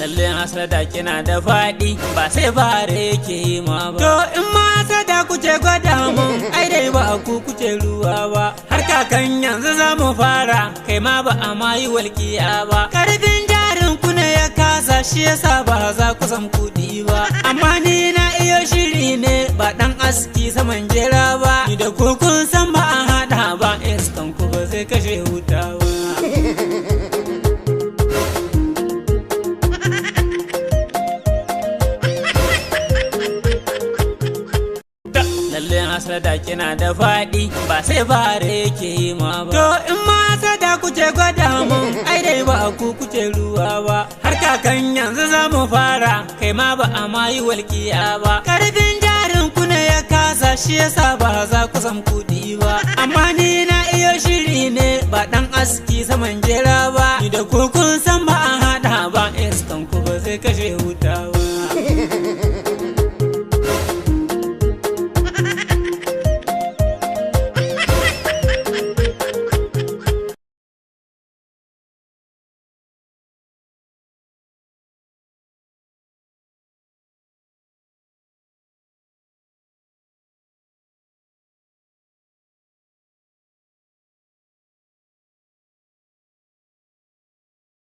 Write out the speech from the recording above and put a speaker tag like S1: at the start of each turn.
S1: lalle hasada kina da faɗi ba sai bare yake yi ma ba. To in ma hasada kuce gwada mun ai dai ba ku kuce ruwa ba. Har kakan yanzu za mu fara kai ma ba a ma yi walƙiya ba. Karfin jarin ku ne ya kasa shi yasa ba za ku san kuɗi ba. Amma ni na iyo shiri ne ba ɗan aski saman jera ba. Ni da ku kun san ba an haɗa ba iskan ku ba zai kashe wuta ba. Lalle hasada kina da faɗi ba sai bare yake yi ma ba. To in ma hasada kuce gwada mun ai dai ba ku kuce ruwa ba. Har kakan yanzu za mu fara kai ma ba a ma yi walƙiya ba. Karfin jarin ku ne ya kasa shi yasa ba za ku san kuɗi ba. Amma ni na iyo shiri ne ba ɗan aski saman jera ba. Ni da ku kun san ba an haɗa ba iskan ku ba zai kashe